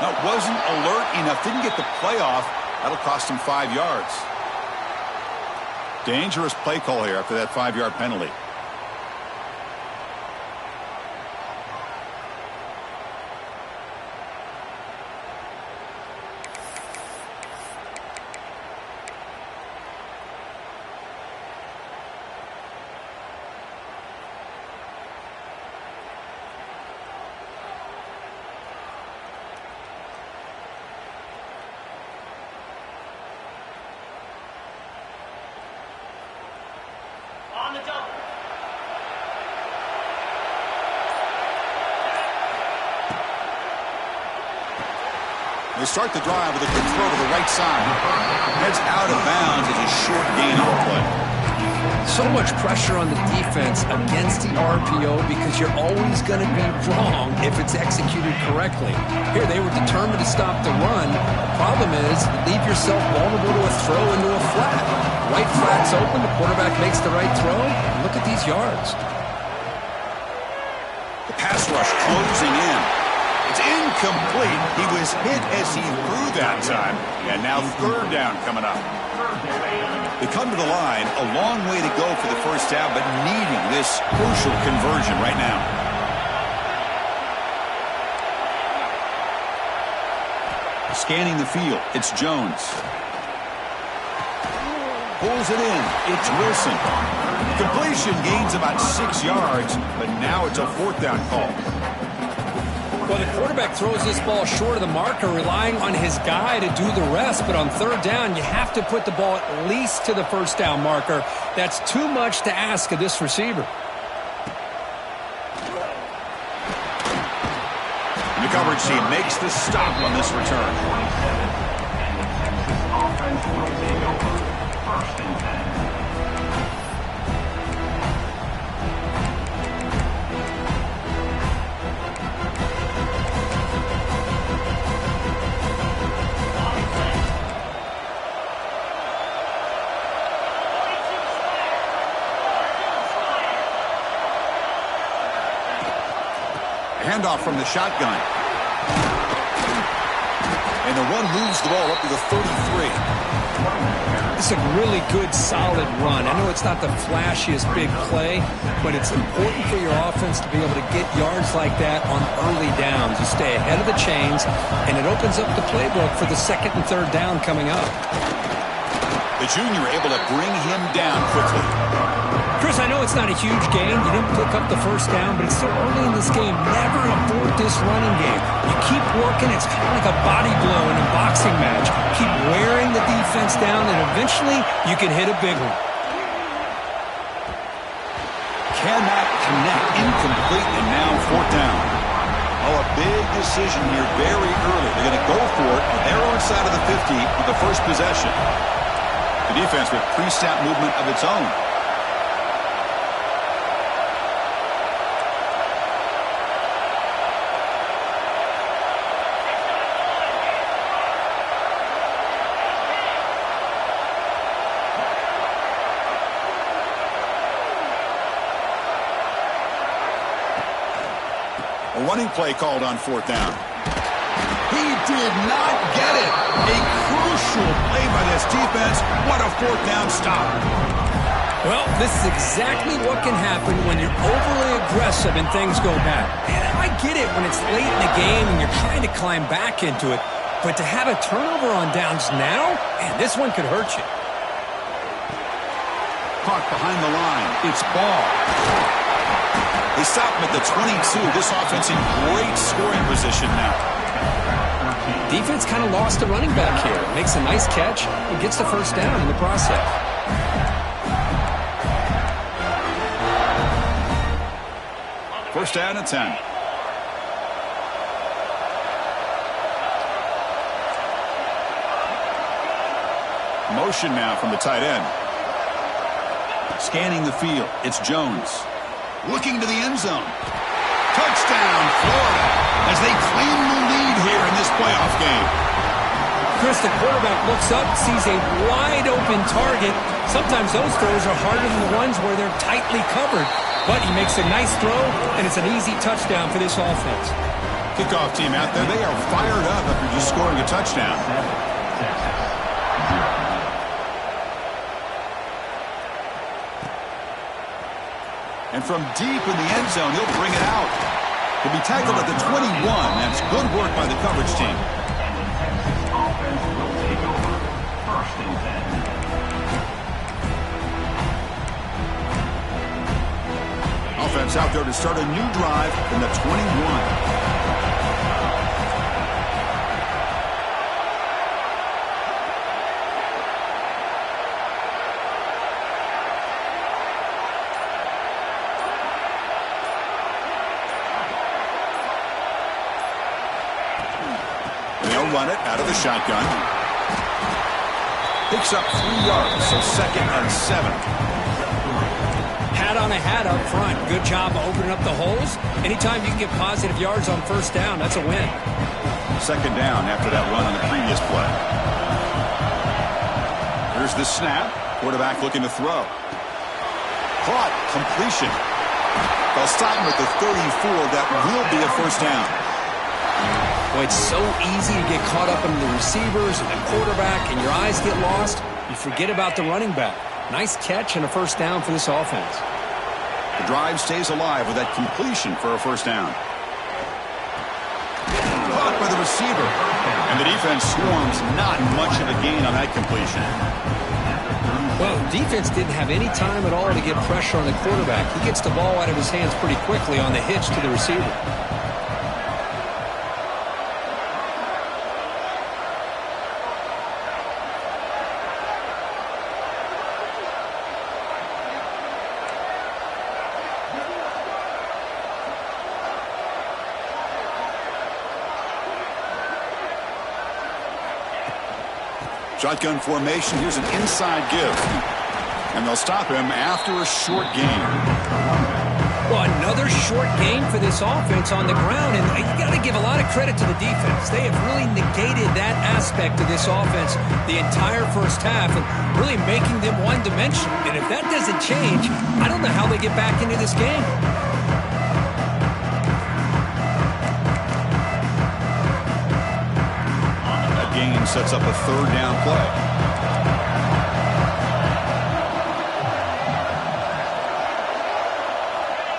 No, wasn't alert enough. Didn't get the play off. That'll cost him 5 yards. Dangerous play call here after that 5-yard penalty. They start the drive with a good throw to the right side. Heads out of bounds as a short gain on the play. So much pressure on the defense against the RPO because you're always going to be wrong if it's executed correctly. Here, they were determined to stop the run. The problem is you leave yourself vulnerable to a throw into a flat. Right flat's open, the quarterback makes the right throw. Look at these yards. The pass rush closing in. It's incomplete. He was hit as he threw that time. And now third down coming up. They come to the line, a long way to go for the first down, but needing this crucial conversion right now. Scanning the field, it's Jones. Pulls it in, it's Wilson. Completion gains about 6 yards, but now it's a fourth down call. Well, the quarterback throws this ball short of the marker, relying on his guy to do the rest. But on third down, you have to put the ball at least to the first down marker. That's too much to ask of this receiver. The coverage team makes the stop on this return. Offense will take over first and 10. Handoff from the shotgun. And the run moves the ball up to the 33. It's a really good, solid run. I know it's not the flashiest big play, but it's important for your offense to be able to get yards like that on early downs. You stay ahead of the chains, and it opens up the playbook for the second and third down coming up. The junior able to bring him down quickly. Chris, I know it's not a huge gain. You didn't pick up the first down, but it's so early in this game. Never abort this running game. You keep working. It's kind of like a body blow in a boxing match. Keep wearing the defense down, and eventually you can hit a big one. Cannot connect, incomplete, and now fourth down. Oh, a big decision here very early. They're going to go for it on their own side of the 50 with the first possession. The defense with pre-snap movement of its own. A running play called on fourth down. He did not get it. A crucial play by this defense. What a fourth down stop. Well, this is exactly what can happen when you're overly aggressive and things go bad. And I get it when it's late in the game and you're trying to climb back into it. But to have a turnover on downs now, man, this one could hurt you. Caught behind the line. It's ball. They stop him at the 22. This offense in great scoring position now. Defense kind of lost the running back here. Makes a nice catch and gets the first down in the process. First down and 10. Motion now from the tight end. Scanning the field. It's Jones. Looking to the end zone. Touchdown, Florida, as they claim the lead here in this playoff game. Chris, the quarterback looks up, sees a wide-open target. Sometimes those throws are harder than the ones where they're tightly covered. But he makes a nice throw, and it's an easy touchdown for this offense. Kickoff team out there, they are fired up after just scoring a touchdown. And from deep in the end zone, he'll bring it out. He'll be tackled at the 21. That's good work by the coverage team. Offense will take over. 1st and 10. Offense out there to start a new drive in the 21. They'll run it out of the shotgun. Picks up 3 yards, so 2nd and 7. Hat on a hat up front. Good job of opening up the holes. Anytime you can get positive yards on 1st down, that's a win. 2nd down after that run on the previous play. Here's the snap. Quarterback looking to throw. Caught. Completion. They'll stop him at the 34. That will be a 1st down. Boy, it's so easy to get caught up in the receivers and the quarterback, and your eyes get lost. You forget about the running back. Nice catch and a 1st down for this offense. The drive stays alive with that completion for a 1st down. Caught by the receiver. And the defense swarms. Not much of a gain on that completion. Well, defense didn't have any time at all to get pressure on the quarterback. He gets the ball out of his hands pretty quickly on the hitch to the receiver. Shotgun formation. Here's an inside give. And they'll stop him after a short gain. Well, another short gain for this offense on the ground. And you got to give a lot of credit to the defense. They have really negated that aspect of this offense the entire 1st half and really making them one-dimensional. And if that doesn't change, I don't know how they get back into this game. Gain sets up a 3rd down play.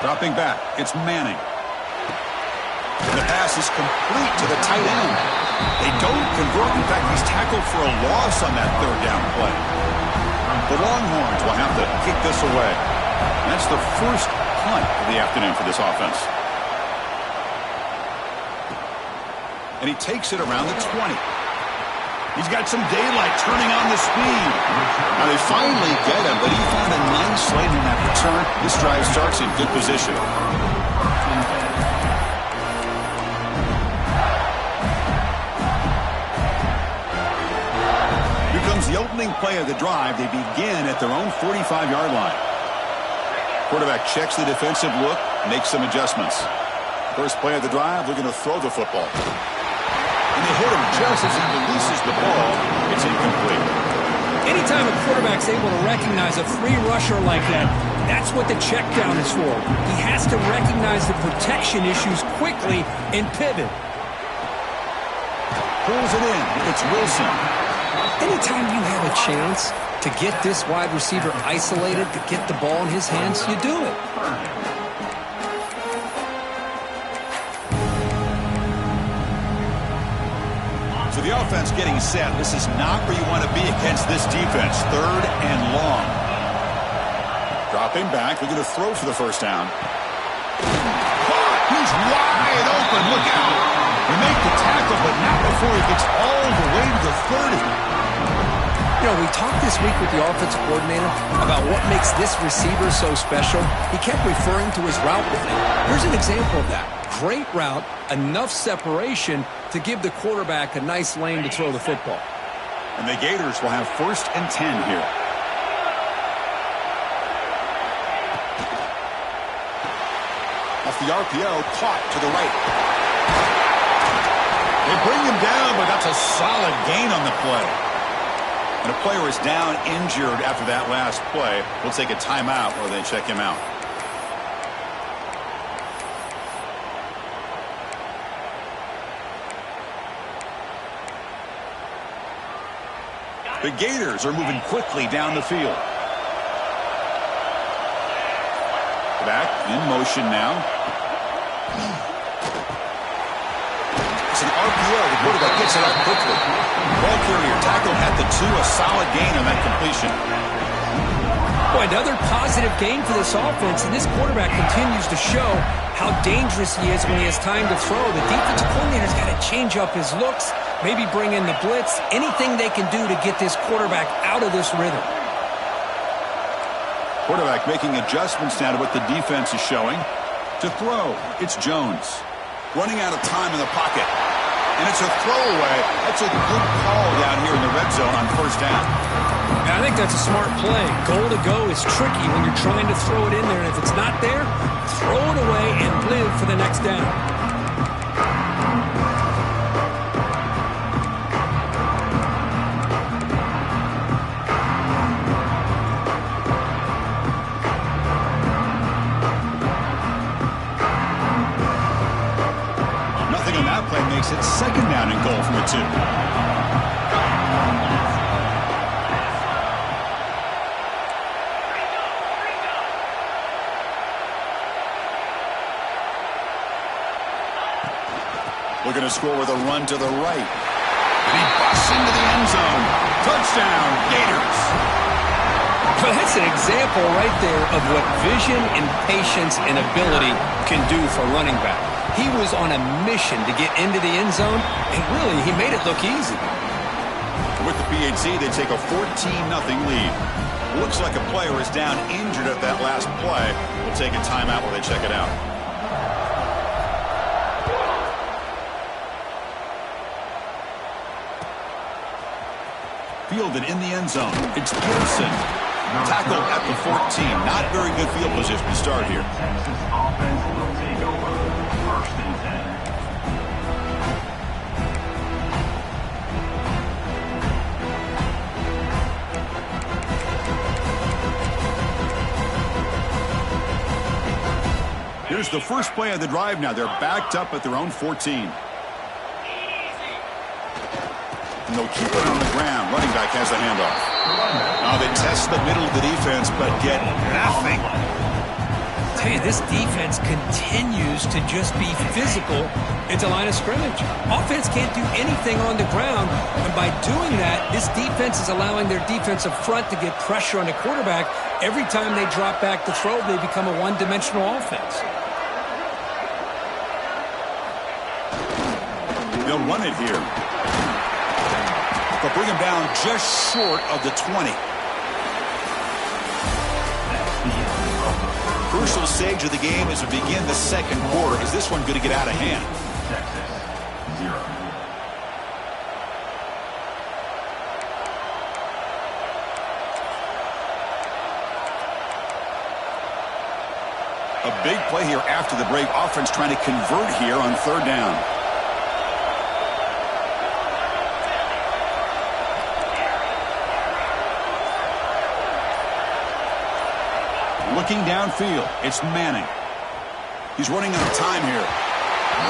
Dropping back, it's Manning. The pass is complete to the tight end. They don't convert. In fact, he's tackled for a loss on that 3rd down play. The Longhorns will have to kick this away. That's the 1st punt of the afternoon for this offense. And he takes it around the 20. He's got some daylight, turning on the speed. Now they finally get him, but he found a nice lane in that return. This drive starts in good position. Here comes the opening play of the drive. They begin at their own 45-yard line. Quarterback checks the defensive look, makes some adjustments. First play of the drive, looking to throw the football. And they hit him just as he releases the ball. It's incomplete. Anytime a quarterback's able to recognize a free rusher like that, that's what the check down is for. He has to recognize the protection issues quickly and pivot. Pulls it in. It's Wilson. Anytime you have a chance to get this wide receiver isolated, to get the ball in his hands, you do it. So the offense getting set. This is not where you want to be against this defense. 3rd and long. Dropping back. Looking to throw for the 1st down. He's wide open. Look out. They make the tackle, but not before he gets all the way to the 30. You know, we talked this week with the offensive coordinator about what makes this receiver so special. He kept referring to his route running. Here's an example of that. Great route, enough separation to give the quarterback a nice lane to throw the football. And the Gators will have 1st and 10 here. Off the RPO, caught to the right. They bring him down, but that's a solid gain on the play. And a player is down injured after that last play. We'll take a timeout or they check him out. The Gators are moving quickly down the field. Back in motion now. It's an RPO. The quarterback gets it out quickly. Ball carrier tackled at the 2. A solid gain on that completion. Boy, another positive gain for this offense, and this quarterback continues to show how dangerous he is when he has time to throw. The defensive coordinator's got to change up his looks, maybe bring in the blitz, anything they can do to get this quarterback out of this rhythm. Quarterback making adjustments now to what the defense is showing. To throw, it's Jones. Running out of time in the pocket. And it's a throwaway. That's a good call down here in the red zone on first down. I think that's a smart play. Goal to go is tricky when you're trying to throw it in there. And if it's not there, throw it away and live for the next down. Makes it second down and goal from the 2. Looking to score with a run to the right. And he busts into the end zone. Touchdown, Gators. Well, that's an example right there of what vision and patience and ability can do for running back. He was on a mission to get into the end zone, and really, he made it look easy. With the PAT, they take a 14-0 lead. Looks like a player is down injured at that last play. We'll take a timeout while they check it out. Fielded in the end zone. It's Gibson. Tackled at the 14. Not very good field position to start here. Texas offense will take over. First and 10. Here's the first play of the drive now. They're backed up at their own 14. And they'll keep it on the ground. Running back has the handoff. Now they test the middle of the defense, but get nothing. I tell you, this defense continues to just be physical at the line of scrimmage. Offense can't do anything on the ground, and by doing that, this defense is allowing their defensive front to get pressure on the quarterback. Every time they drop back to throw, they become a one-dimensional offense. They'll run it here. They'll bring him down just short of the 20. Crucial stage of the game as we begin the second quarter. Is this one going to get out of hand? Texas, 0. A big play here after the break. Offense trying to convert here on third down. Looking downfield, it's Manning. He's running out of time here.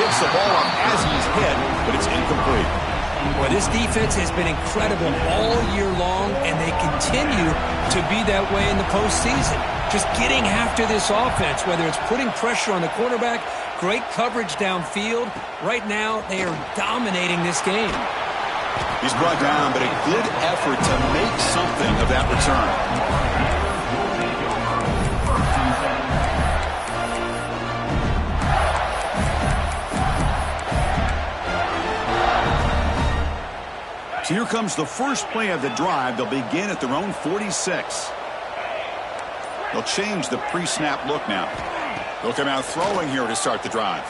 Gets the ball up as he's hit, but it's incomplete. Well, this defense has been incredible all year long, and they continue to be that way in the postseason. Just getting after this offense, whether it's putting pressure on the quarterback, great coverage downfield. Right now, they are dominating this game. He's brought down, but a good effort to make something of that return. So here comes the first play of the drive. They'll begin at their own 46. They'll change the pre-snap look now. They'll come out throwing here to start the drive.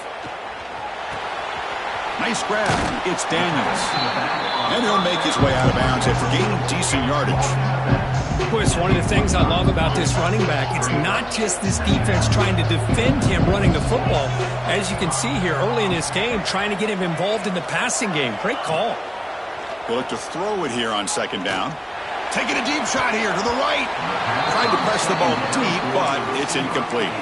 Nice grab. It's Daniels. And he'll make his way out of bounds after gaining decent yardage. Boy, it's one of the things I love about this running back. It's not just this defense trying to defend him running the football. As you can see here early in this game, trying to get him involved in the passing game. Great call. They'll look to throw it here on second down. Taking a deep shot here to the right. Tried to press the ball deep, but it's incomplete.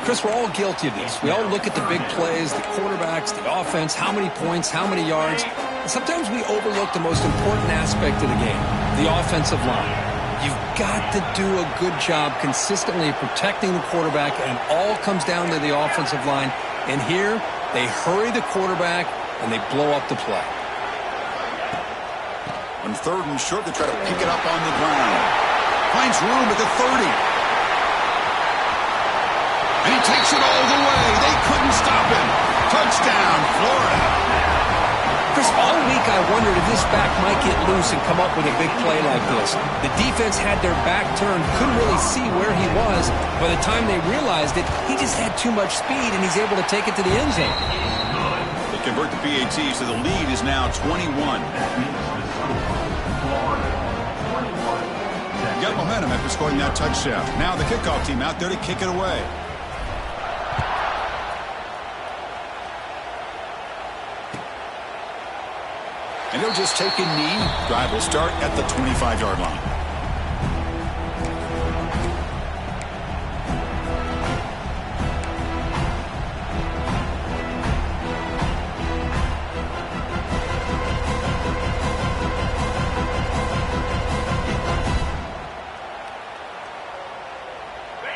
Chris, we're all guilty of this. We all look at the big plays, the quarterbacks, the offense, how many points, how many yards. Sometimes we overlook the most important aspect of the game, the offensive line. You've got to do a good job consistently protecting the quarterback, and it all comes down to the offensive line. And here, they hurry the quarterback, and they blow up the play. On 3rd and short, they try to pick it up on the ground. Finds room at the 30. And he takes it all the way. They couldn't stop him. Touchdown, Florida. Chris, all week I wondered if this back might get loose and come up with a big play like this. The defense had their back turned, couldn't really see where he was. By the time they realized it, he just had too much speed, and he's able to take it to the end zone. They convert the PAT, so the lead is now 21. Got momentum after scoring that touchdown. Now the kickoff team out there to kick it away. And he'll just take a knee. Drive will start at the 25-yard line.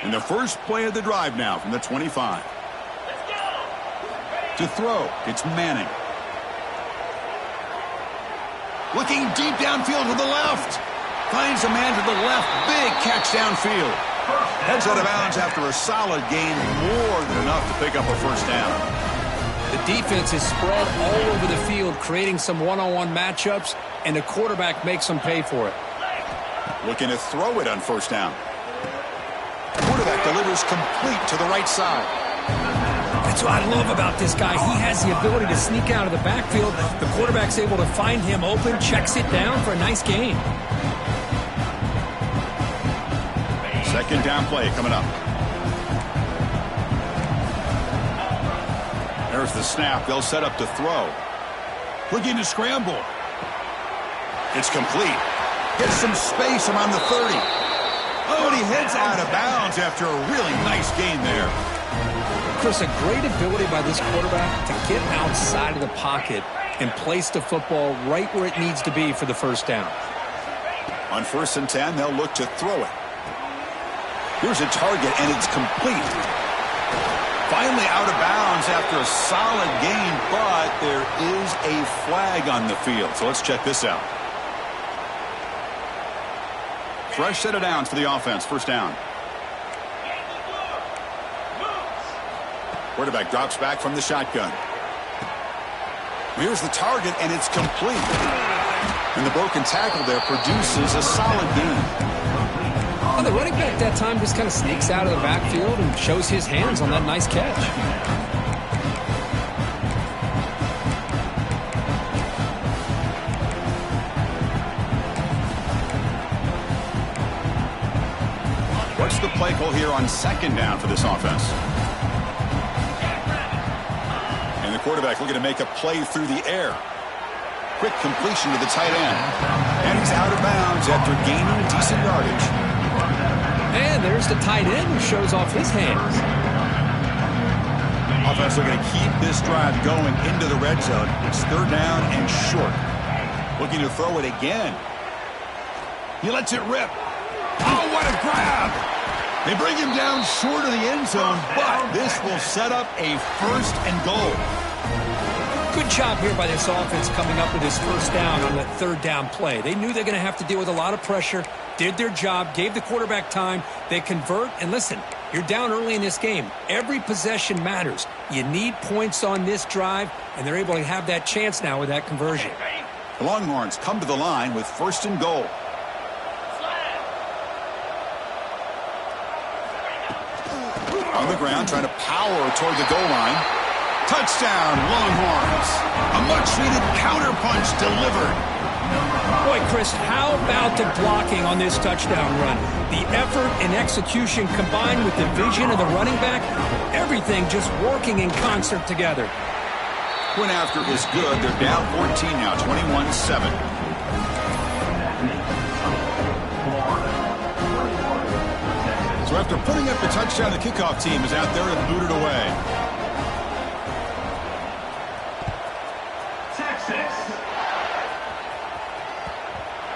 And the first play of the drive now from the 25. To throw, it's Manning. Looking deep downfield to the left. Finds a man to the left. Big catch downfield. Heads out of bounds after a solid gain. More than enough to pick up a first down. The defense is spread all over the field, creating some one-on-one matchups, and the quarterback makes them pay for it. Looking to throw it on first down. Quarterback delivers complete to the right side. That's what I love about this guy. He has the ability to sneak out of the backfield. The quarterback's able to find him open, checks it down for a nice gain. Second down play coming up. There's the snap. They'll set up to throw. Looking to scramble. It's complete. Gets some space around the 30. Oh, and he heads out of bounds after a really nice gain there. Chris, a great ability by this quarterback to get outside of the pocket and place the football right where it needs to be for the first down. On 1st and 10, they'll look to throw it. Here's a target, and it's complete. Finally out of bounds after a solid gain, but there is a flag on the field. So let's check this out. Fresh set of downs for the offense. First down. Quarterback drops back from the shotgun. Here's the target, and it's complete. And the broken tackle there produces a solid gain. Well, the running back that time just kind of sneaks out of the backfield and shows his hands on that nice catch. What's the play call here on second down for this offense? And the quarterback looking to make a play through the air. Quick completion to the tight end. And he's out of bounds after gaining decent yardage. And there's the tight end who shows off his hands. Offense looking to keep this drive going into the red zone. It's third down and short. Looking to throw it again. He lets it rip. Oh, what a grab! They bring him down short of the end zone, but this will set up a first and goal. Good job here by this offense coming up with his first down on that third down play. They knew they're going to have to deal with a lot of pressure, did their job, gave the quarterback time. They convert, and listen, you're down early in this game. Every possession matters. You need points on this drive, and they're able to have that chance now with that conversion. The Longhorns come to the line with first and goal. On the ground, trying to power toward the goal line. Touchdown, Longhorns. A much-needed counterpunch delivered. Boy, Chris, how about the blocking on this touchdown run? The effort and execution combined with the vision of the running back, everything just working in concert together. Went after is good. They're down 14 now, 21-7. So after putting up the touchdown, the kickoff team is out there and booted away.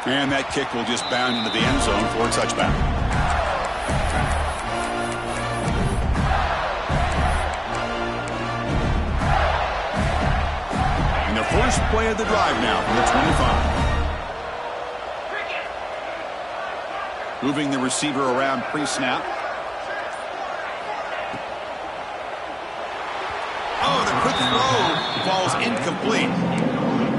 And that kick will just bound into the end zone for a touchback. And the first play of the drive now from the 25. Moving the receiver around pre-snap. Oh, the quick throw falls incomplete.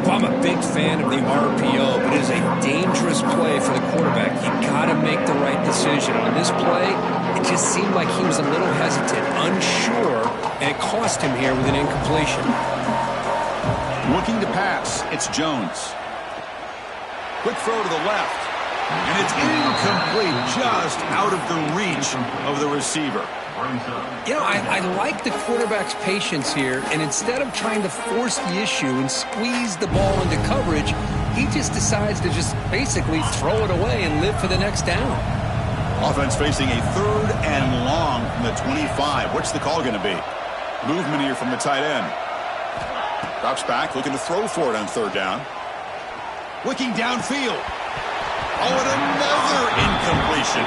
Well, I'm a big fan of the RPO, but it is a dangerous play for the quarterback. You got to make the right decision. On this play, it just seemed like he was a little hesitant, unsure, and it cost him here with an incompletion. Looking to pass, it's Jones. Quick throw to the left, and it's incomplete, just out of the reach of the receiver. You know, I like the quarterback's patience here, and instead of trying to force the issue and squeeze the ball into coverage, he just decides to just basically throw it away and live for the next down. Offense facing a 3rd and long from the 25. What's the call going to be? Movement here from the tight end. Drops back, looking to throw for it on 3rd down. Looking downfield. Oh, and another incompletion.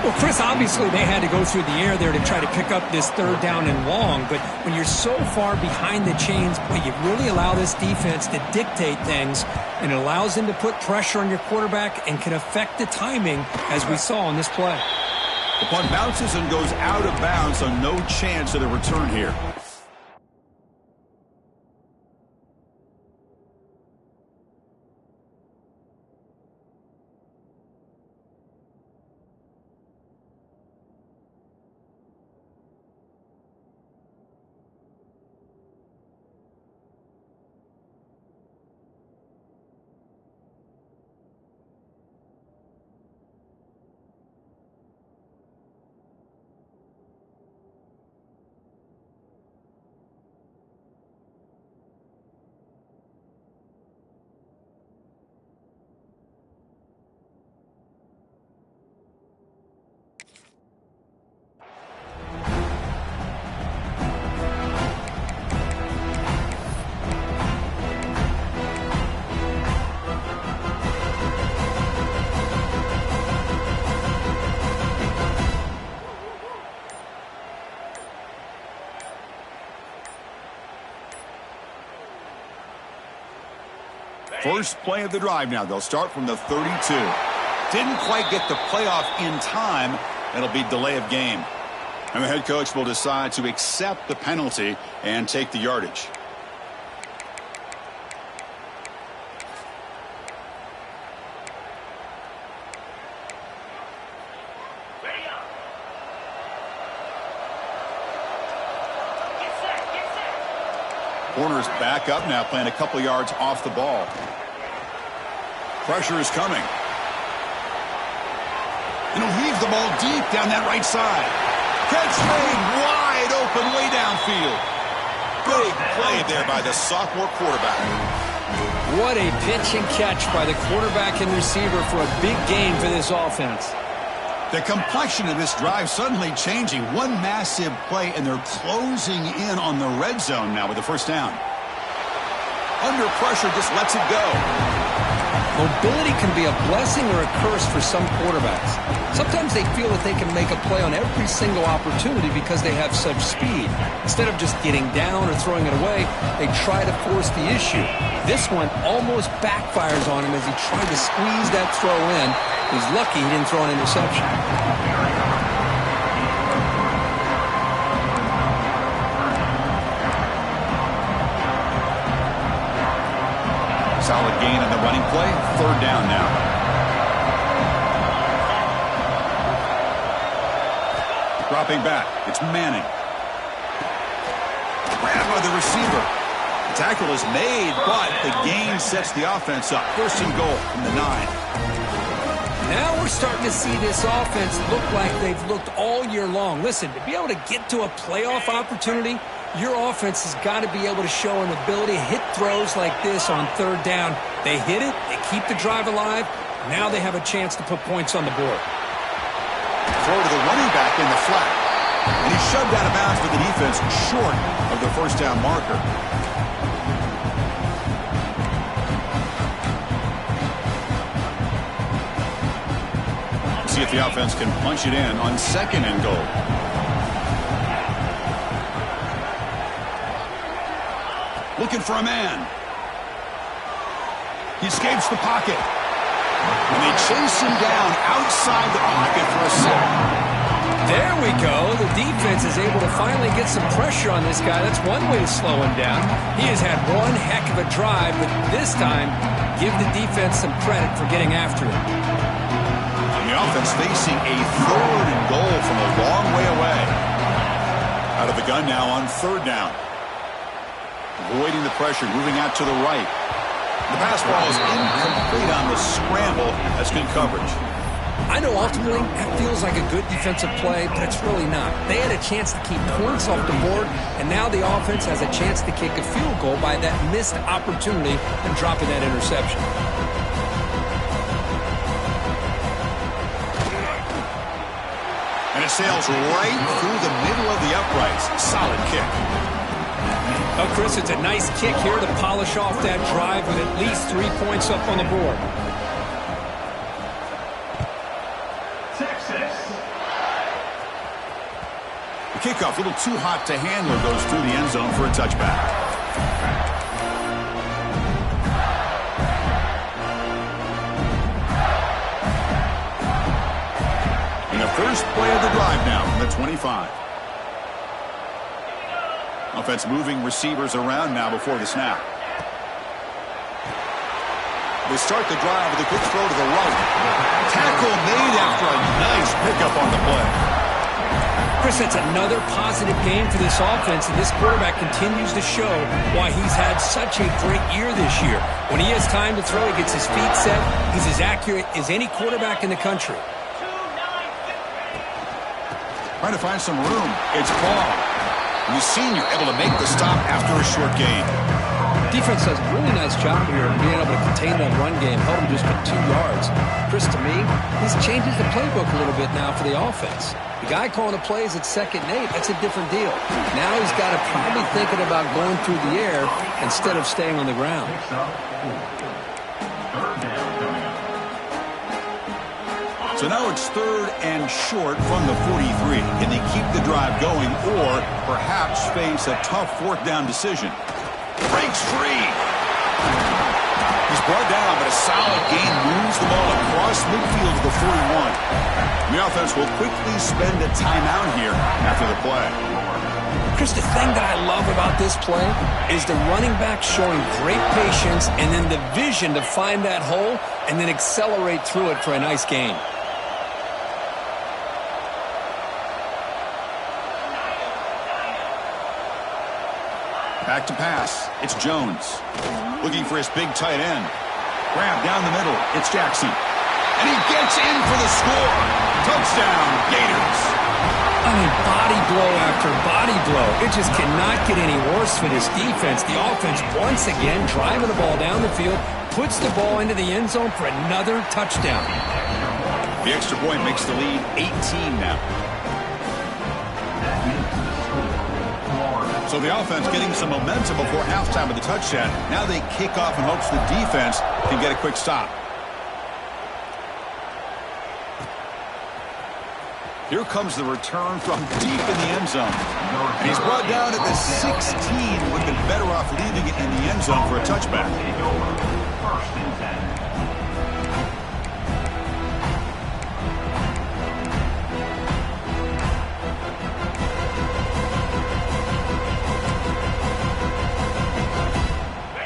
Well, Chris, obviously they had to go through the air there to try to pick up this 3rd down and long, but when you're so far behind the chains, boy, you really allow this defense to dictate things, and it allows them to put pressure on your quarterback and can affect the timing, as we saw on this play. The punt bounces and goes out of bounds, so no chance at a return here. First play of the drive now. They'll start from the 32. Didn't quite get the playoff in time. It'll be delay of game. And the head coach will decide to accept the penalty and take the yardage. Corner's back up now, playing a couple yards off the ball. Pressure is coming. And he'll leave the ball deep down that right side. Catch made wide open way downfield. Big play there by the sophomore quarterback. What a pitch and catch by the quarterback and receiver for a big gain for this offense. The complexion of this drive suddenly changing. One massive play, and they're closing in on the red zone now with the first down. Under pressure, just lets it go. Mobility can be a blessing or a curse for some quarterbacks. Sometimes they feel that they can make a play on every single opportunity because they have such speed. Instead of just getting down or throwing it away, they try to force the issue. This one almost backfires on him as he tried to squeeze that throw in. He's lucky he didn't throw an interception. Solid gain on the running play. 3rd down now. Dropping back. It's Manning. Grabbed by the receiver. The tackle is made, but the gain sets the offense up. 1st and goal from the 9. Now we're starting to see this offense look like they've looked all year long. Listen, to be able to get to a playoff opportunity, your offense has got to be able to show an ability to hit throws like this on 3rd down. They hit it, they keep the drive alive. Now they have a chance to put points on the board. Throw to the running back in the flat. And he's shoved out of bounds with the defense short of the 1st down marker. see if the offense can punch it in on 2nd and goal. Looking for a man. He escapes the pocket. And they chase him down outside the pocket for a sack. There we go. The defense is able to finally get some pressure on this guy. That's one way to slow him down. He has had one heck of a drive, but this time, give the defense some credit for getting after him. And the offense facing a 3rd and goal from a long way away. Out of the gun now on 3rd down. Avoiding the pressure, moving out to the right. The pass ball is incomplete on the scramble. That's good coverage. I know ultimately that feels like a good defensive play, but it's really not. They had a chance to keep points off the board, and now the offense has a chance to kick a field goal by that missed opportunity and dropping that interception. And it sails right through the middle of the uprights. Solid kick. Oh, Chris, it's a nice kick here to polish off that drive with at least 3 points up on the board. The kickoff, a little too hot to handle, goes through the end zone for a touchback. And the first play of the drive now from the 25. Offense moving receivers around now before the snap. They start the drive with a quick throw to the right. Tackle made after a nice pickup on the play. Chris, that's another positive game for this offense, and this quarterback continues to show why he's had such a great year this year. When he has time to throw, he gets his feet set. He's as accurate as any quarterback in the country. Trying to find some room. It's Paul. The senior able to make the stop after a short gain. Defense does a really nice job here of being able to contain that run game, held him just for 2 yards. Chris, to me, this changes the playbook a little bit now for the offense. The guy calling the plays at 2nd and 8, that's a different deal. Now he's got to probably thinking about going through the air instead of staying on the ground. So now it's 3rd and short from the 43. Can they keep the drive going or perhaps face a tough 4th down decision? Breaks free. He's brought down, but a solid gain moves the ball across midfield to the 41. And the offense will quickly spend a timeout here after the play. Chris, the thing that I love about this play is the running back showing great patience and then the vision to find that hole and then accelerate through it for a nice gain. Back to pass. It's Jones. Looking for his big tight end. Grab down the middle. It's Jackson. And he gets in for the score. Touchdown, Gators. I mean, body blow after body blow. It just cannot get any worse for this defense. The offense, once again, driving the ball down the field, puts the ball into the end zone for another touchdown. The extra point makes the lead 18 now. So the offense getting some momentum before halftime of the touchdown. Now they kick off in hopes the defense can get a quick stop. Here comes the return from deep in the end zone. And he's brought down at the 16. Would have been better off leaving it in the end zone for a touchback. First and 10.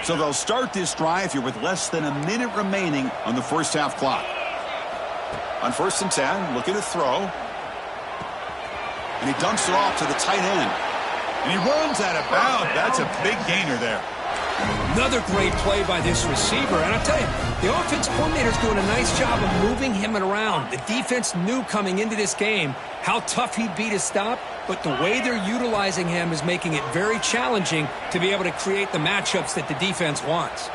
So they'll start this drive here with less than a minute remaining on the first half clock. On 1st and 10, looking to throw. And he dunks it off to the tight end. And he runs out of bounds. That's a big gainer there. Another great play by this receiver. And I'll tell you, the offense coordinator's doing a nice job of moving him around. The defense knew coming into this game how tough he'd be to stop, but the way they're utilizing him is making it very challenging to be able to create the matchups that the defense wants.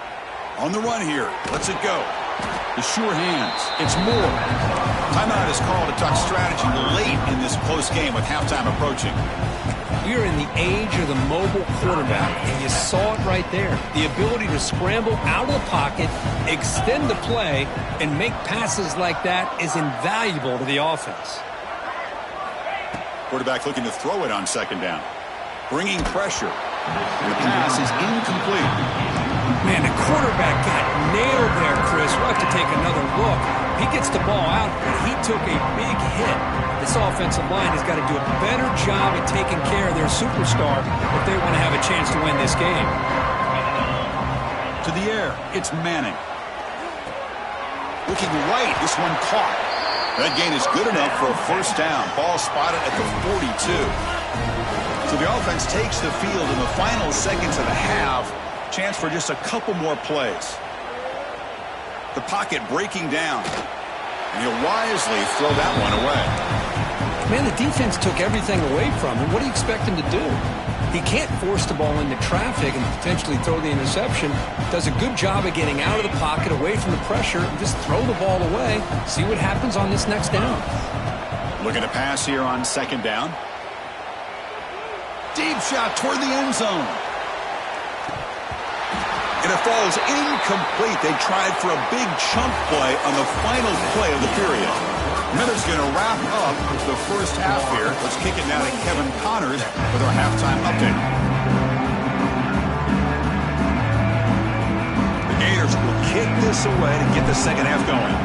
On the run here. Lets it go. The sure hands. It's Moore. Timeout is called to talk strategy late in this close game with halftime approaching. we are in the age of the mobile quarterback, and you saw it right there. The ability to scramble out of the pocket, extend the play, and make passes like that is invaluable to the offense. Quarterback looking to throw it on second down. Bringing pressure. And the pass is incomplete. Man, the quarterback got nailed there, Chris. We'll have to take another look. He gets the ball out, but he took a big hit. This offensive line has got to do a better job at taking care of their superstar if they want to have a chance to win this game. To the air, it's Manning. Looking right, this one caught. That gain is good enough for a first down. Ball spotted at the 42. So the offense takes the field in the final seconds of the half. Chance for just a couple more plays. The pocket breaking down. And he'll wisely throw that one away. Man, the defense took everything away from him. What do you expect him to do? He can't force the ball into traffic and potentially throw the interception. Does a good job of getting out of the pocket, away from the pressure, and just throw the ball away. See what happens on this next down. Looking to pass here on second down. Deep shot toward the end zone. And it falls incomplete. They tried for a big chunk play on the final play of the period. Miller's going to wrap up the first half here. Let's kick it now to Kevin Connors with our halftime update. The Gators will kick this away to get the second half going.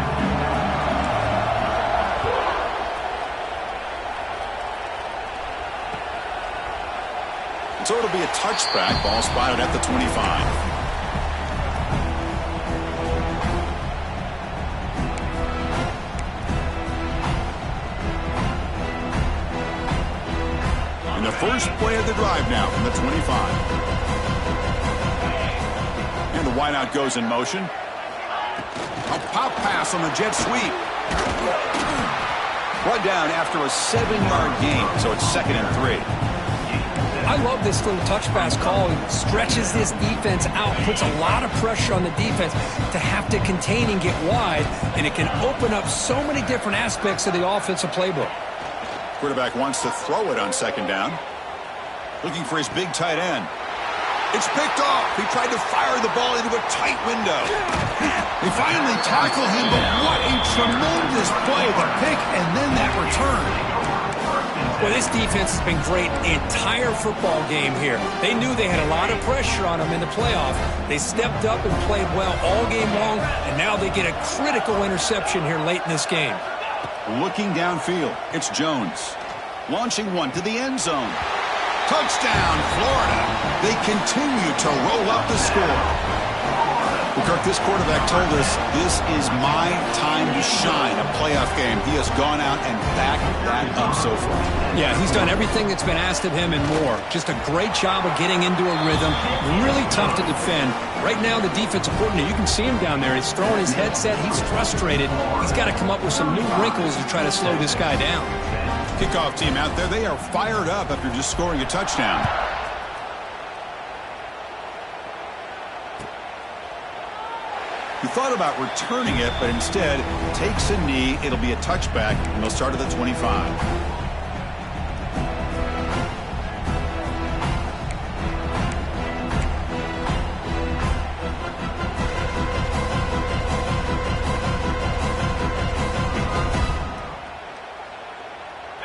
So it'll be a touchback. Ball spotted at the 25. The first play of the drive now from the 25. And the wideout goes in motion. A pop pass on the jet sweep. Brought down after a 7-yard gain, so it's 2nd and 3. I love this little touch pass call. It stretches this defense out, puts a lot of pressure on the defense to have to contain and get wide, and it can open up so many different aspects of the offensive playbook. Quarterback wants to throw it on second down. Looking for his big tight end. It's picked off. He tried to fire the ball into a tight window. They finally tackle him, but what a tremendous play. The pick and then that return. Well, this defense has been great the entire football game here. They knew they had a lot of pressure on them in the playoff. They stepped up and played well all game long, and now they get a critical interception here late in this game. Looking downfield, it's Jones. Launching one to the end zone. Touchdown, Florida. They continue to roll up the score. Well, Kirk, this quarterback told us this is my time to shine, a playoff game. He has gone out and backed that up so far. Yeah, he's done everything that's been asked of him and more. Just a great job of getting into a rhythm. Really tough to defend. Right now, the defensive coordinator, you can see him down there. He's throwing his headset. He's frustrated. He's got to come up with some new wrinkles to try to slow this guy down. Kickoff team out there, they are fired up after just scoring a touchdown. He thought about returning it, but instead takes a knee. It'll be a touchback, and they'll start at the 25.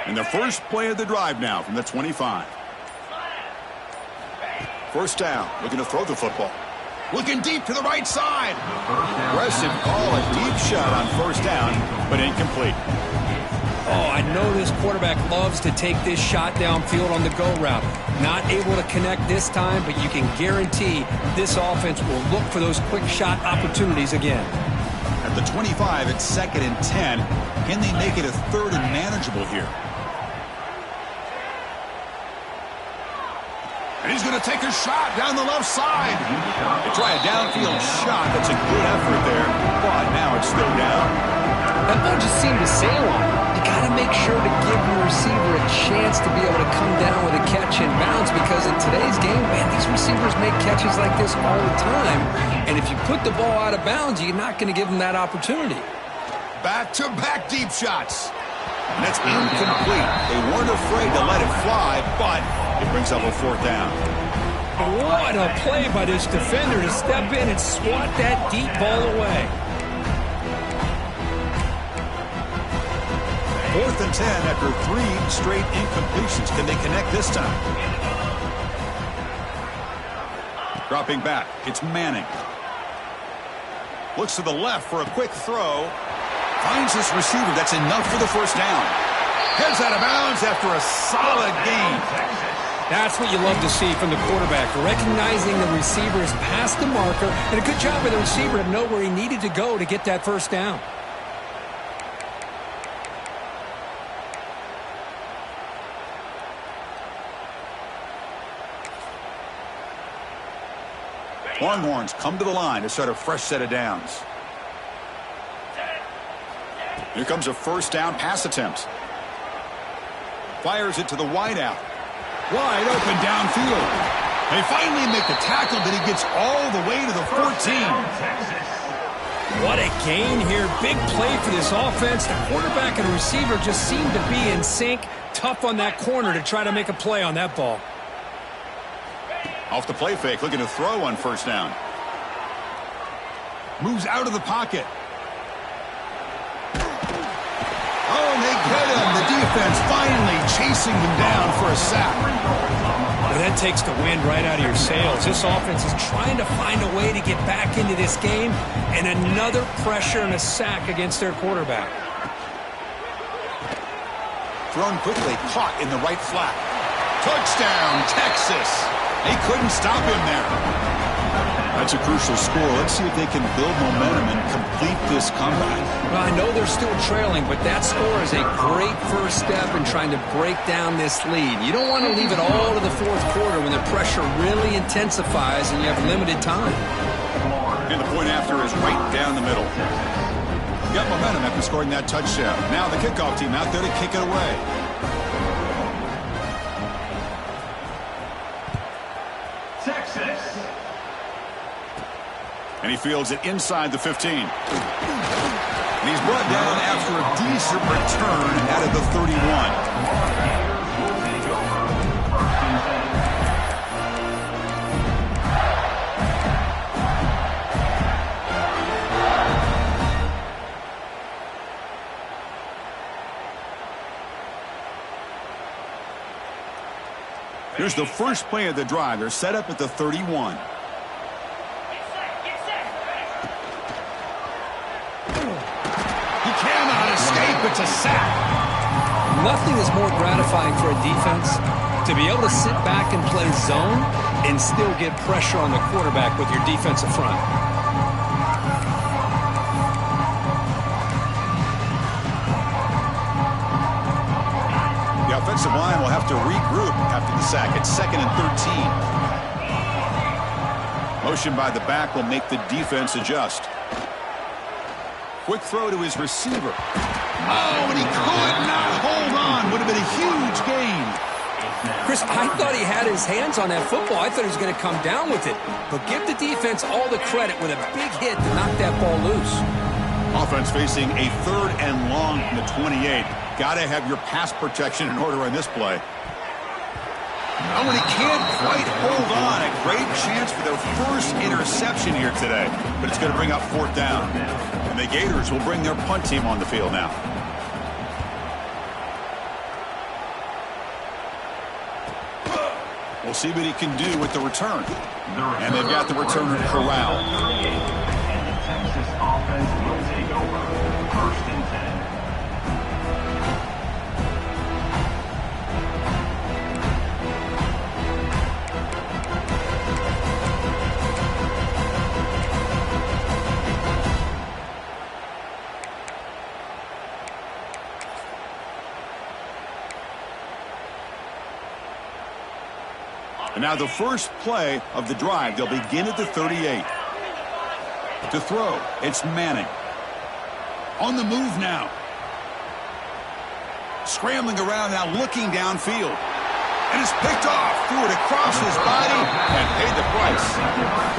And the first play of the drive now from the 25. First down, looking to throw the football. Looking deep to the right side. Aggressive call, a deep shot on first down, but incomplete. Oh, I know this quarterback loves to take this shot downfield on the go route. Not able to connect this time, but you can guarantee this offense will look for those quick shot opportunities again. At the 25, it's 2nd and 10. Can they make it a 3rd and manageable here? And he's going to take a shot down the left side. They try a downfield shot. That's a good effort there, but now it's still down. That ball just seemed to sail on him. You got to make sure to give your receiver a chance to be able to come down with a catch and bounce, because in today's game, man, these receivers make catches like this all the time. And if you put the ball out of bounds, you're not going to give them that opportunity. Back-to-back deep shots. And that's incomplete. They weren't afraid to let it fly, but It brings up a 4th down. What a play by this defender to step in and swat that deep ball away. 4th and 10 after 3 straight incompletions. Can they connect this time? Dropping back, it's Manning. Looks to the left for a quick throw. Finds his receiver. That's enough for the 1st down. Heads out of bounds after a solid gain. That's what you love to see from the quarterback. Recognizing the receiver is past the marker, and a good job by the receiver to know where he needed to go to get that 1st down. Longhorns come to the line to start a fresh set of downs. Here comes a 1st down pass attempt. Fires it to the wideout. Wide open downfield. They finally make the tackle, but he gets all the way to the 14. What a gain here. Big play for this offense. The quarterback and receiver just seem to be in sync. Tough on that corner to try to make a play on that ball. Off the play fake, looking to throw on 1st down. Moves out of the pocket. Oh, and they get him. The defense finally chasing them down for a sack. Well, that takes the wind right out of your sails. This offense is trying to find a way to get back into this game, and another pressure and a sack against their quarterback. Thrown quickly, caught in the right flat. Touchdown, Texas. They couldn't stop him there. That's a crucial score. Let's see if they can build momentum and complete this comeback. Well, I know they're still trailing, but that score is a great first step in trying to break down this lead. You don't want to leave it all to the 4th quarter when the pressure really intensifies and you have limited time. And the point after is right down the middle. Got momentum after scoring that touchdown. Now the kickoff team out there to kick it away. And he fields it inside the 15. And he's brought down after a decent return out of the 31. Here's the first play of the drive. They're set up at the 31. It's a sack. Nothing is more gratifying for a defense to be able to sit back and play zone and still get pressure on the quarterback with your defensive front. The offensive line will have to regroup after the sack. It's 2nd and 13. Motion by the back will make the defense adjust. Quick throw to his receiver. Oh, and he could not hold on. Would have been a huge gain. Chris, I thought he had his hands on that football. I thought he was going to come down with it. But give the defense all the credit with a big hit to knock that ball loose. Offense facing a 3rd and long from the 28. Got to have your pass protection in order on this play. Oh, and he can't quite hold on. A great chance for their first interception here today. But it's going to bring up 4th down. And the Gators will bring their punt team on the field now. We'll see what he can do with the return. And they've got the returner corralled. And the Texas offense will take over. 1st and 10. And now the first play of the drive. They'll begin at the 38. To throw, it's Manning. On the move now. Scrambling around now, looking downfield. And it's picked off. Threw it across his body and paid the price.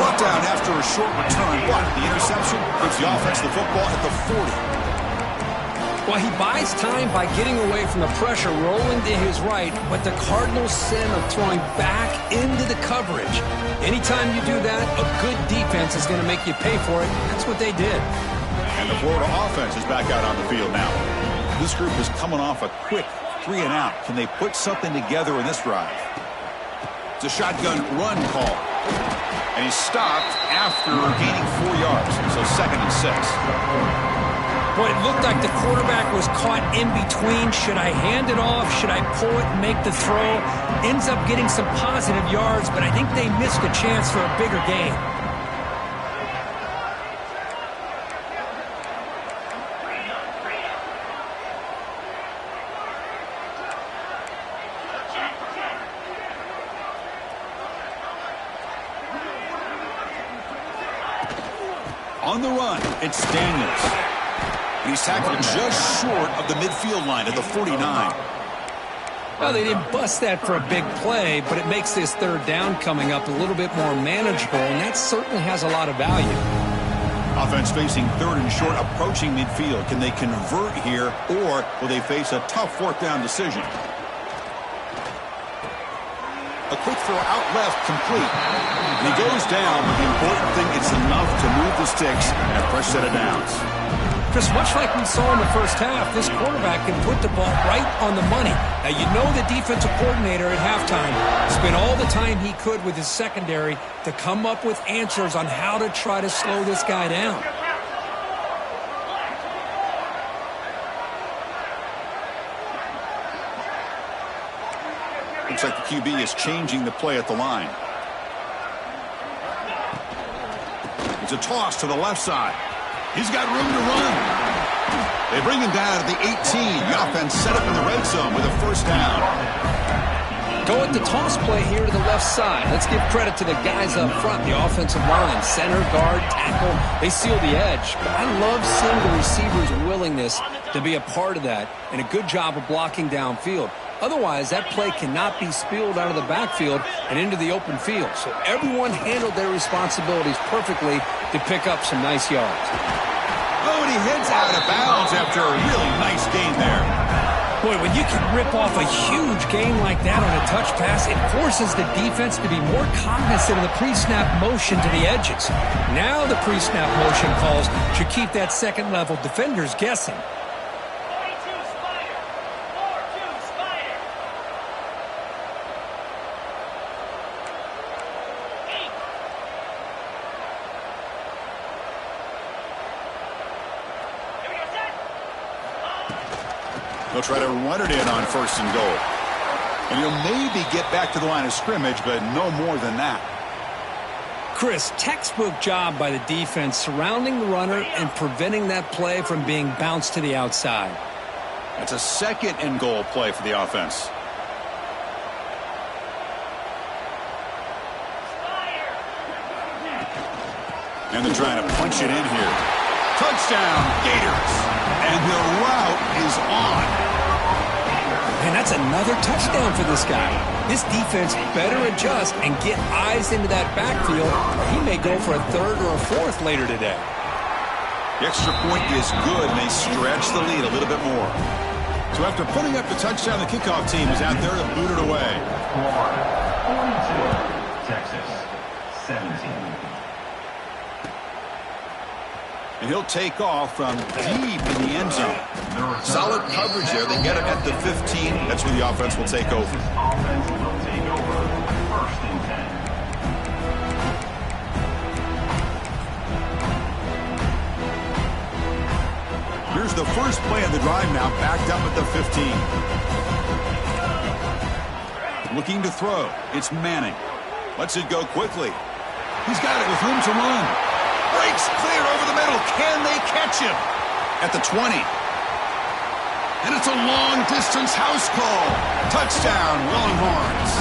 Brought down after a short return. What? The interception gives the offense the football at the 40. Well, he buys time by getting away from the pressure, rolling to his right, but the Cardinals' sin of throwing back into the coverage. Anytime you do that, a good defense is going to make you pay for it. That's what they did. And the Florida offense is back out on the field now. This group is coming off a quick 3-and-out. Can they put something together in this drive? It's a shotgun run call. And he's stopped after gaining 4 yards. So 2nd and 6. Boy, it looked like the quarterback was caught in between. Should I hand it off? Should I pull it and make the throw? Ends up getting some positive yards, but I think they missed a chance for a bigger gain. On the run, it's Daniels. He's tackled just short of the midfield line at the 49. Well, they didn't bust that for a big play, but it makes this 3rd down coming up a little bit more manageable, and that certainly has a lot of value. Offense facing 3rd and short, approaching midfield. Can they convert here, or will they face a tough 4th down decision? A quick throw out left, complete. And he goes down, but the important thing is enough to move the sticks and a fresh set of downs. Chris, much like we saw in the first half, this quarterback can put the ball right on the money. Now, you know the defensive coordinator at halftime spent all the time he could with his secondary to come up with answers on how to try to slow this guy down. Looks like the QB is changing the play at the line. It's a toss to the left side. He's got room to run. They bring him down to the 18. The offense set up in the red zone with a 1st down. Go with the toss play here to the left side. Let's give credit to the guys up front, the offensive line, center, guard, tackle. They seal the edge. But I love seeing the receiver's willingness to be a part of that and a good job of blocking downfield. Otherwise, that play cannot be spilled out of the backfield and into the open field. So everyone handled their responsibilities perfectly to pick up some nice yards. Oh, and he heads out of bounds after a really nice gain there. Boy, when you can rip off a huge gain like that on a touch pass, it forces the defense to be more cognizant of the pre-snap motion to the edges. Now the pre-snap motion calls should keep that second-level defenders guessing. They'll try to run it in on 1st and goal. And he'll maybe get back to the line of scrimmage, but no more than that. Chris, textbook job by the defense surrounding the runner and preventing that play from being bounced to the outside. That's a 2nd and goal play for the offense. And they're trying to punch it in here. Touchdown, Gators. And the route is on. Man, that's another touchdown for this guy. This defense better adjust and get eyes into that backfield, or he may go for a 3rd or a 4th later today. The extra point is good, and they stretch the lead a little bit more. So after putting up the touchdown, the kickoff team is out there to boot it away. 42, Texas, 17. And he'll take off from deep in the end zone. Solid coverage there. They get it at the 15. That's where the offense will take over. Offense will take over. 1st and 10. Here's the first play of the drive now, backed up at the 15. Looking to throw. It's Manning. Lets it go quickly. He's got it with room to run. Breaks clear over the middle. Can they catch him? At the 20. And it's a long-distance house call. Touchdown, Longhorns.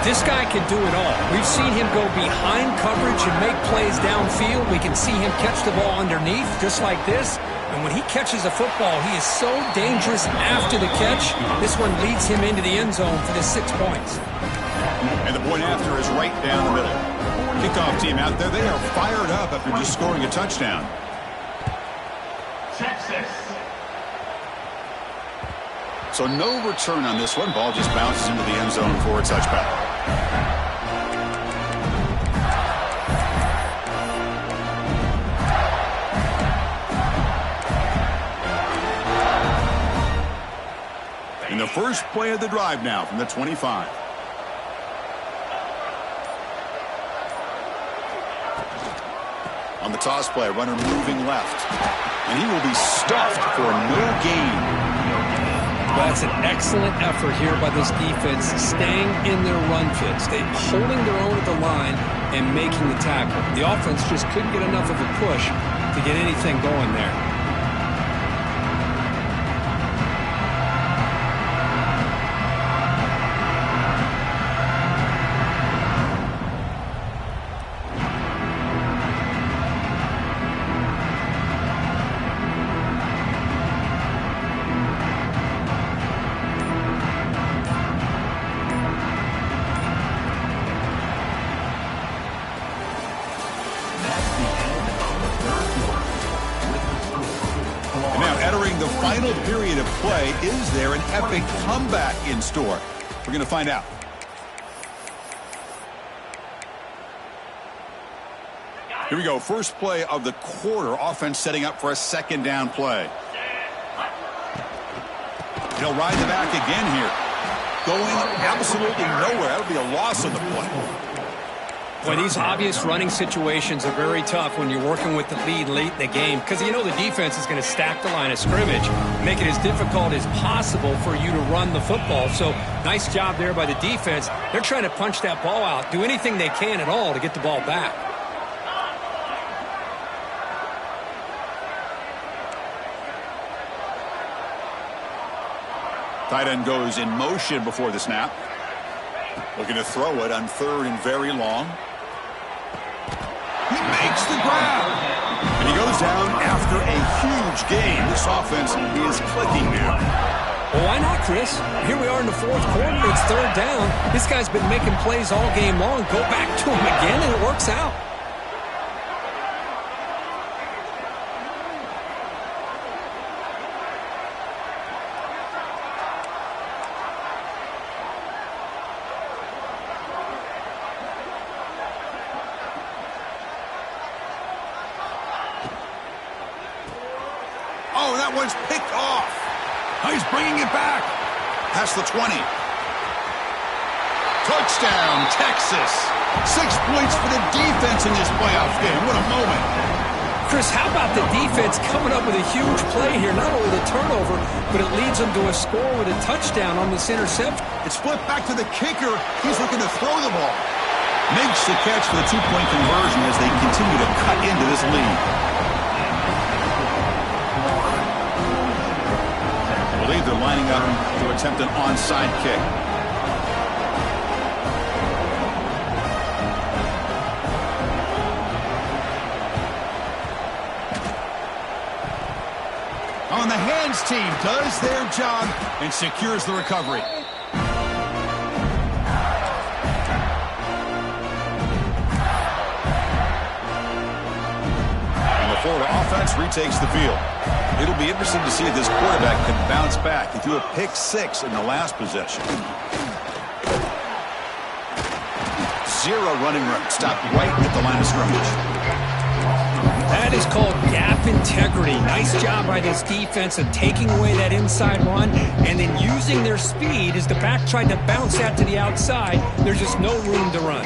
This guy can do it all. We've seen him go behind coverage and make plays downfield. We can see him catch the ball underneath, just like this. And when he catches a football, he is so dangerous after the catch. This one leads him into the end zone for the 6 points. And the point after is right down the middle. Kickoff team out there, they are fired up after just scoring a touchdown. Texas, So no return on this one. Ball just bounces into the end zone for a touchback. In the first play of the drive now from the 25. On the toss play, runner moving left. And he will be stuffed for no gain. Well, that's an excellent effort here by this defense, staying in their run fits. They're holding their own at the line and making the tackle. The offense just couldn't get enough of a push to get anything going there. Period of play. Is there an epic comeback in store? We're going to find out. Here we go. First play of the quarter. Offense setting up for a second down play. He'll ride the back again here. Going absolutely nowhere. That'll be a loss on the play. Boy, these obvious running situations are very tough when you're working with the lead late in the game because you know the defense is going to stack the line of scrimmage, make it as difficult as possible for you to run the football. So nice job there by the defense. They're trying to punch that ball out, do anything they can at all to get the ball back. Tight end goes in motion before the snap. Looking to throw it on third and very long. He makes the grab. And he goes down after a huge gain. This offense is clicking now. Well, why not, Chris? Here we are in the fourth quarter. It's third down. This guy's been making plays all game long. Go back to him again, and it works out. Oh, that one's picked off. He's bringing it back. Past the 20. Touchdown, Texas. 6 points for the defense in this playoff game. What a moment. Chris, how about the defense coming up with a huge play here? Not only the turnover, but it leads them to a score with a touchdown on this interception. It's flipped back to the kicker. He's looking to throw the ball. Makes the catch for the 2-point conversion as they continue to cut into this lead. They're lining up to attempt an onside kick. On the hands team does their job and secures the recovery. And the Florida offense retakes the field. It'll be interesting to see if this quarterback can bounce back. He threw a pick 6 in the last possession. 0 running room. Stopped right at the line of scrimmage. That is called gap integrity. Nice job by this defense of taking away that inside run and then using their speed as the back tried to bounce out to the outside. There's just no room to run.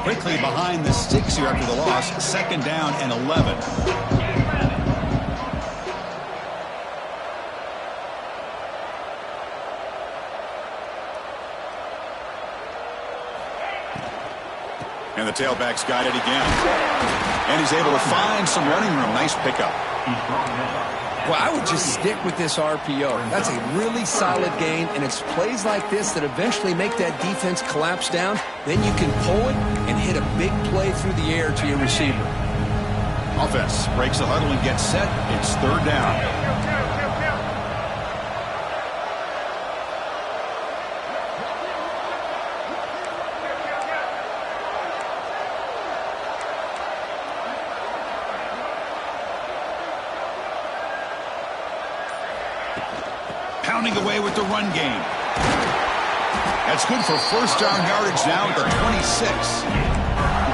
Quickly behind the sticks here after the loss. Second down and 11. And the tailback's got it again. And he's able to find some running room. Nice pickup. Well, I would just stick with this RPO. That's a really solid gain, and it's plays like this that eventually make that defense collapse down. Then you can pull it and hit a big play through the air to your receiver. Offense breaks the huddle and gets set. It's third down. pounding away with the run game. That's good for first down yardage now at the 26.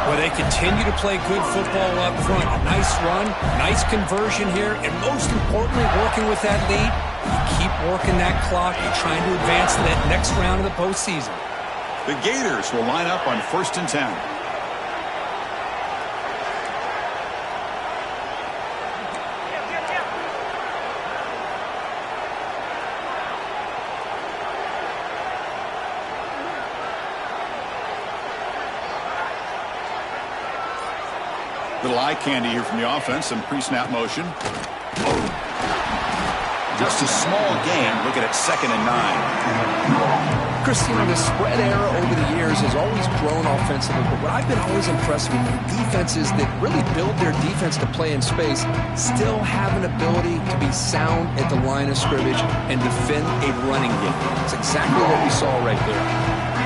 Well, they continue to play good football up front. A nice run, nice conversion here, and most importantly, working with that lead, you keep working that clock. You're trying to advance to that next round of the postseason. The Gators will line up on 1st and 10. Little eye candy here from the offense. Some pre-snap motion. Just a small gain. Looking at 2nd and 9. Christine, the spread era over the years has always grown offensively, but what I've been always impressed with are defenses that really build their defense to play in space still have an ability to be sound at the line of scrimmage and defend a running game. It's exactly what we saw right there.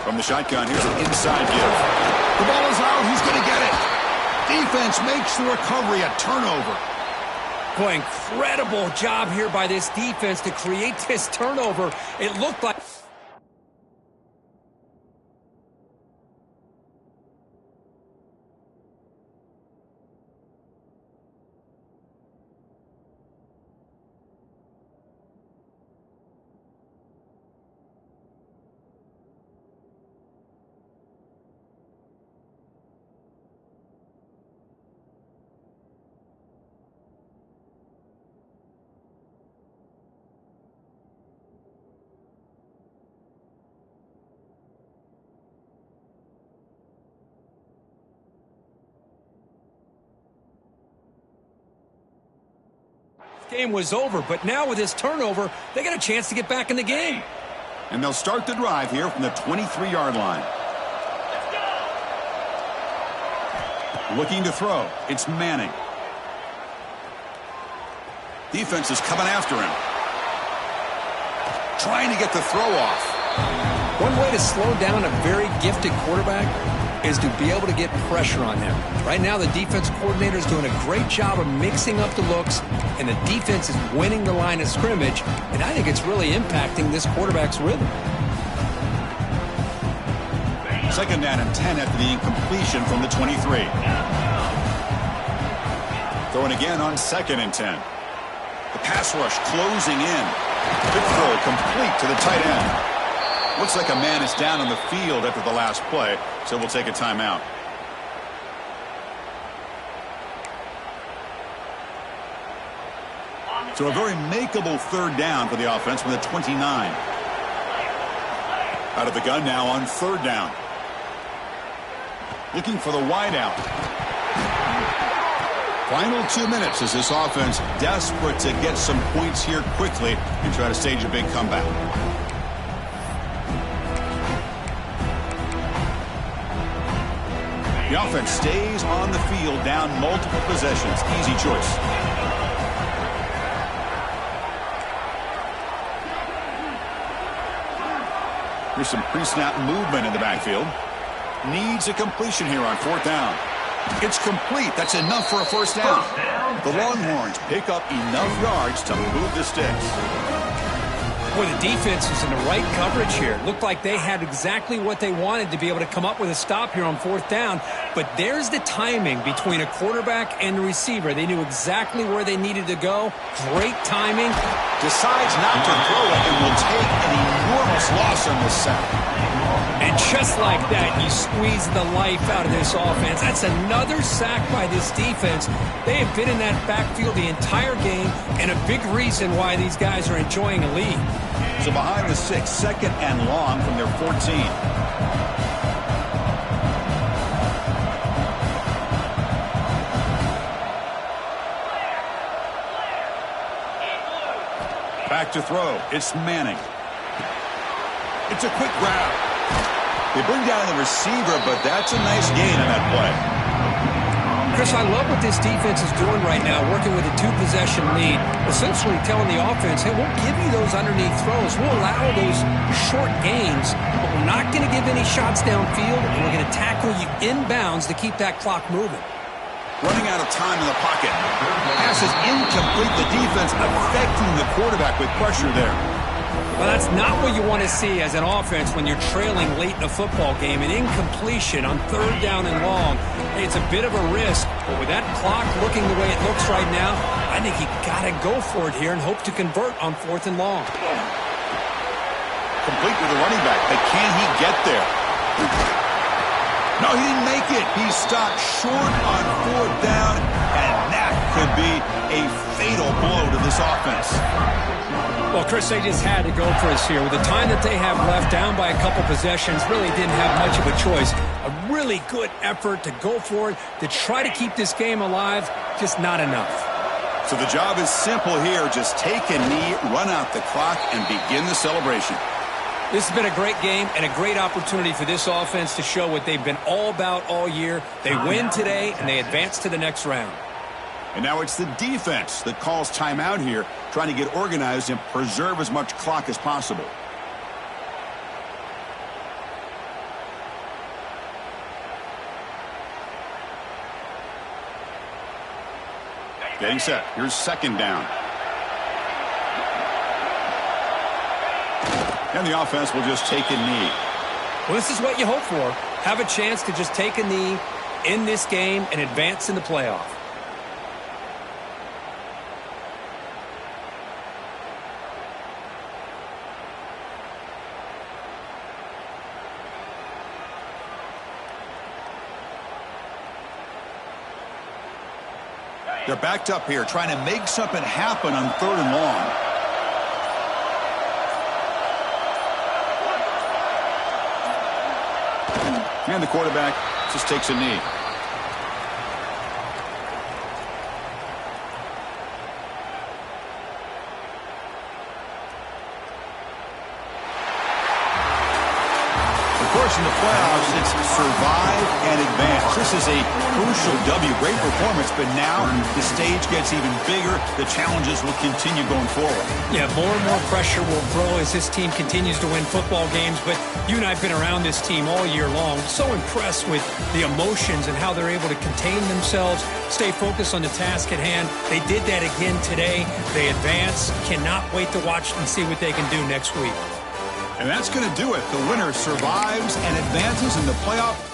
From the shotgun, here's an inside give. The ball is out. He's going to get it. Defense makes the recovery a turnover. Boy, incredible job here by this defense to create this turnover. It looked like... game was over, but now with this turnover, they got a chance to get back in the game. And they'll start the drive here from the 23-yard line. Looking to throw. It's Manning. Defense is coming after him. Trying to get the throw off. One way to slow down a very gifted quarterback is to be able to get pressure on him. Right now, the defense coordinator is doing a great job of mixing up the looks, and the defense is winning the line of scrimmage, and I think it's really impacting this quarterback's rhythm. 2nd down and 10 after the incompletion from the 23. Throwing again on 2nd and 10. The pass rush closing in. Good throw complete to the tight end. Looks like a man is down on the field after the last play, so we'll take a timeout. So a very makeable 3rd down for the offense from the 29. Out of the gun now on 3rd down. Looking for the wideout. Final 2 minutes as this offense desperate to get some points here quickly and try to stage a big comeback. The offense stays on the field down multiple possessions. Easy choice. Here's some pre-snap movement in the backfield. Needs a completion here on 4th down. It's complete. That's enough for a 1st down. The Longhorns pick up enough yards to move the sticks. Boy, the defense was in the right coverage here. Looked like they had exactly what they wanted to be able to come up with a stop here on 4th down. But there's the timing between a quarterback and the receiver. They knew exactly where they needed to go. Great timing. Decides not to throw it and will take an enormous loss on this sack. And just like that, you squeeze the life out of this offense. That's another sack by this defense. They have been in that backfield the entire game, and a big reason why these guys are enjoying a lead. So behind the 6, 2nd and long from their 14. Back to throw. It's Manning. It's a quick grab. They bring down the receiver, but that's a nice gain on that play. Chris, I love what this defense is doing right now, working with a two-possession lead, essentially telling the offense, hey, we'll give you those underneath throws. We'll allow those short gains, but we're not going to give any shots downfield, and we're going to tackle you inbounds to keep that clock moving. Running out of time in the pocket. Pass is incomplete. The defense affecting the quarterback with pressure there. Well, that's not what you want to see as an offense when you're trailing late in a football game. An incompletion on 3rd down and long. Hey, it's a bit of a risk, but with that clock looking the way it looks right now, I think you got to go for it here and hope to convert on 4th and long. Complete with the running back, but can he get there? No, he didn't make it. He stopped short on 4th down, and that could be a fatal blow to this offense. Well, Chris, they just had to go for us here. With the time that they have left, down by a couple possessions, really didn't have much of a choice. A really good effort to go for it, to try to keep this game alive, just not enough. So the job is simple here. Just take a knee, run out the clock, and begin the celebration. This has been a great game and a great opportunity for this offense to show what they've been all about all year. They win today, and they advance to the next round. And now it's the defense that calls timeout here, trying to get organized and preserve as much clock as possible. Getting set. Here's 2nd down. And the offense will just take a knee. Well, this is what you hope for. Have a chance to just take a knee in this game and advance in the playoff. They're backed up here, trying to make something happen on 3rd and long. And the quarterback just takes a knee. Of course, in the playoffs, it's survive and advance. This is a crucial W. Great performance, but now the stage gets even bigger. The challenges will continue going forward. Yeah, more and more pressure will grow as this team continues to win football games, but you and I have been around this team all year long. So impressed with the emotions and how they're able to contain themselves, stay focused on the task at hand. They did that again today. They advance. Cannot wait to watch and see what they can do next week. And that's going to do it. The winner survives and advances in the playoff